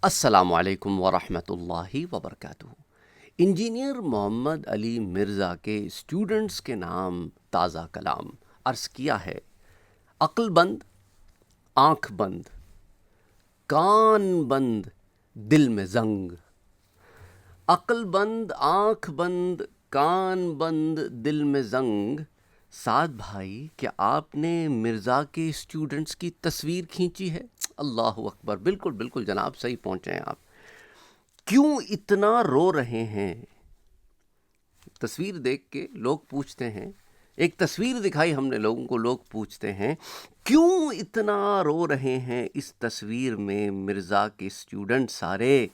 السلام علیکم ورحمۃ اللہ وبرکاتہ۔ انجینئر محمد علی مرزا کے اسٹوڈنٹس کے نام تازہ کلام عرض کیا ہے: عقل بند، آنکھ بند، کان بند، دل میں زنگ۔ عقل بند، آنکھ بند، کان بند، دل میں زنگ۔ سعد بھائی، کیا آپ نے مرزا کے اسٹوڈنٹس کی تصویر کھینچی ہے؟ اللہ اکبر، بالکل بالکل جناب، صحیح پہنچے ہیں آپ۔ کیوں اتنا رو رہے ہیں؟ تصویر دیکھ کے لوگ پوچھتے ہیں، ایک تصویر دکھائی ہم نے لوگوں کو، لوگ پوچھتے ہیں کیوں اتنا رو رہے ہیں اس تصویر میں مرزا کے اسٹوڈنٹ سارے؟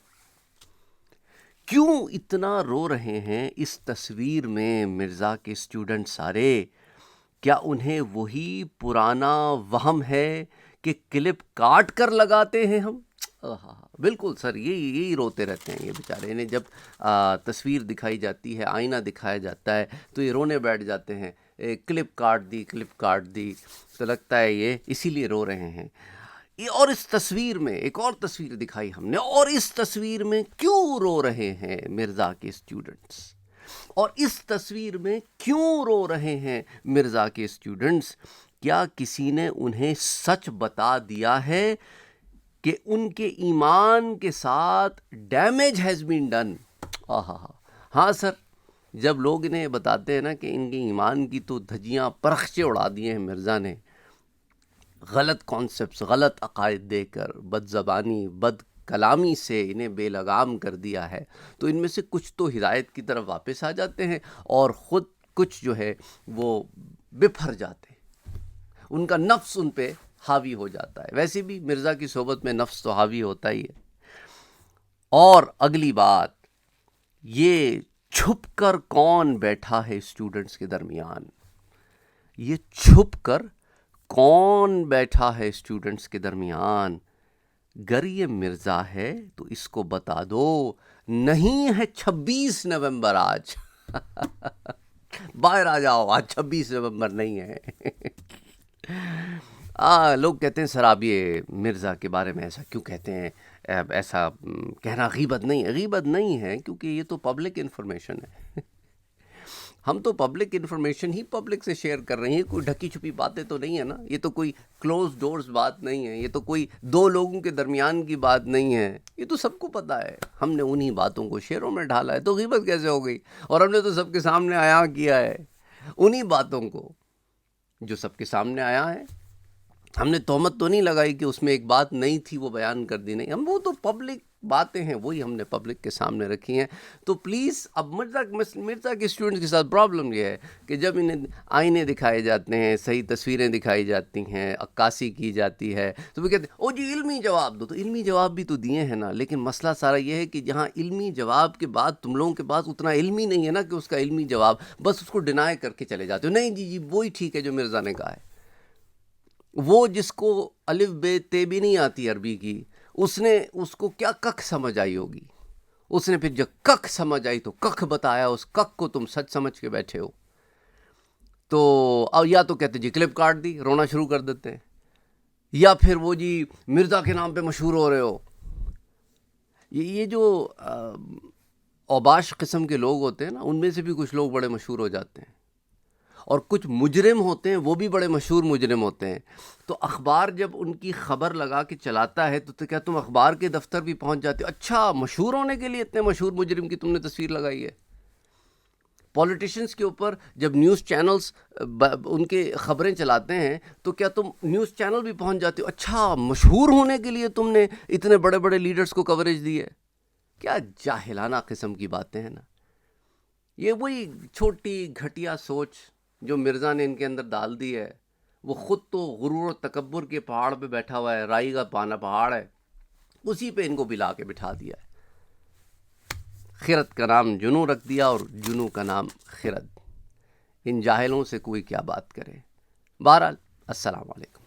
کیوں اتنا رو رہے ہیں اس تصویر میں مرزا کے اسٹوڈنٹ سارے؟ کیا انہیں وہی پرانا وہم ہے کہ کلپ کاٹ کر لگاتے ہیں ہم؟ بالکل سر، یہی روتے رہتے ہیں یہ بیچارے۔ انہیں جب تصویر دکھائی جاتی ہے، آئینہ دکھایا جاتا ہے تو یہ رونے بیٹھ جاتے ہیں، کلپ کاٹ دی، کلپ کاٹ دی، تو لگتا ہے یہ اسی لیے رو رہے ہیں۔ اور اس تصویر میں ایک اور تصویر دکھائی ہم نے، اور اس تصویر میں کیوں رو رہے ہیں مرزا کے اسٹوڈنٹس؟ اور اس تصویر میں کیوں رو رہے ہیں مرزا کے اسٹوڈنٹس؟ کیا کسی نے انہیں سچ بتا دیا ہے کہ ان کے ایمان کے ساتھ ڈیمیج ہیز بین ڈن؟ ہاں سر، جب لوگ انہیں بتاتے ہیں نا کہ ان کے ایمان کی تو دھجیاں پرخچے اڑا دیے ہیں مرزا نے، غلط کانسیپٹس، غلط عقائد دے کر، بد زبانی، بد کلامی سے انہیں بے لگام کر دیا ہے، تو ان میں سے کچھ تو ہدایت کی طرف واپس آ جاتے ہیں اور خود کچھ جو ہے وہ بپھر جاتے ہیں، ان کا نفس ان پہ حاوی ہو جاتا ہے۔ ویسے بھی مرزا کی صحبت میں نفس تو حاوی ہوتا ہی ہے۔ اور اگلی بات، یہ چھپ کر کون بیٹھا ہے اسٹوڈنٹس کے درمیان؟ یہ چھپ کر کون بیٹھا ہے اسٹوڈنٹس کے درمیان؟ گر یہ مرزا ہے تو اس کو بتا دو، نہیں ہے 26 نومبر آج۔ باہر آ جاؤ، آج 26 نومبر نہیں ہے۔ لوگ کہتے ہیں سر آپ یہ مرزا کے بارے میں ایسا کیوں کہتے ہیں؟ ایسا کہنا غیبت نہیں ہے؟ غیبت نہیں ہے، کیونکہ یہ تو پبلک انفارمیشن ہے۔ ہم تو پبلک انفارمیشن ہی پبلک سے شیئر کر رہے ہیں، کوئی ڈھکی چھپی باتیں تو نہیں ہے نا، یہ تو کوئی کلوز ڈورز بات نہیں ہے، یہ تو کوئی دو لوگوں کے درمیان کی بات نہیں ہے، یہ تو سب کو پتہ ہے۔ ہم نے انہی باتوں کو شیئروں میں ڈھالا ہے، تو غیبت کیسے ہو گئی؟ اور ہم نے تو سب کے سامنے عیاں کیا ہے انہی باتوں کو جو سب کے سامنے آیا ہے۔ ہم نے تہمت تو نہیں لگائی کہ اس میں ایک بات نہیں تھی وہ بیان کر دی، نہیں، ہم وہ تو پبلک باتیں ہیں وہی ہم نے پبلک کے سامنے رکھی ہیں۔ تو پلیز، اب مرزا کے اسٹوڈنٹس کے ساتھ پرابلم یہ ہے کہ جب انہیں آئینے دکھائے جاتے ہیں، صحیح تصویریں دکھائی جاتی ہیں، عکاسی کی جاتی ہے، تو وہ کہتے ہیں او جی علمی جواب دو۔ تو علمی جواب بھی تو دیے ہیں نا، لیکن مسئلہ سارا یہ ہے کہ جہاں علمی جواب کے بعد تم لوگوں کے پاس اتنا علم ہی نہیں ہے نا کہ اس کا علمی جواب، بس اس کو ڈینائی کر کے چلے جاتے ہو، نہیں جی وہی ٹھیک ہے جو مرزا نے کہا ہے۔ وہ جس کو الف بے تے بھی نہیں آتی عربی کی، اس کو کیا ککھ سمجھ آئی ہوگی؟ اس نے پھر جب ککھ سمجھ آئی تو ککھ بتایا، اس ککھ کو تم سچ سمجھ کے بیٹھے ہو۔ تو اب یا تو کہتے جی کلپ کاٹ دی، رونا شروع کر دیتے ہیں، یا پھر وہ جی مرزا کے نام پہ مشہور ہو رہے ہو۔ یہ جو اوباش قسم کے لوگ ہوتے ہیں نا، ان میں سے بھی کچھ لوگ بڑے مشہور ہو جاتے ہیں، اور کچھ مجرم ہوتے ہیں وہ بھی بڑے مشہور مجرم ہوتے ہیں۔ تو اخبار جب ان کی خبر لگا کے چلاتا ہے تو کیا تم اخبار کے دفتر بھی پہنچ جاتے ہو؟ اچھا، مشہور ہونے کے لیے اتنے مشہور مجرم کی تم نے تصویر لگائی ہے؟ پولیٹیشنز کے اوپر جب نیوز چینلز ان کے خبریں چلاتے ہیں تو کیا تم نیوز چینل بھی پہنچ جاتے ہو؟ اچھا، مشہور ہونے کے لیے تم نے اتنے بڑے بڑے لیڈرز کو کوریج دی ہے؟ کیا جاہلانہ قسم کی باتیں ہیں نا۔ یہ وہی چھوٹی گھٹیا سوچ جو مرزا نے ان کے اندر ڈال دی ہے۔ وہ خود تو غرور و تکبر کے پہاڑ پہ بیٹھا ہوا ہے، رائی کا پانا پہاڑ ہے، اسی پہ ان کو بلا کے بٹھا دیا ہے۔ خرد کا نام جنو رکھ دیا اور جنو کا نام خرد۔ ان جاہلوں سے کوئی کیا بات کرے۔ بہرحال، السلام علیکم۔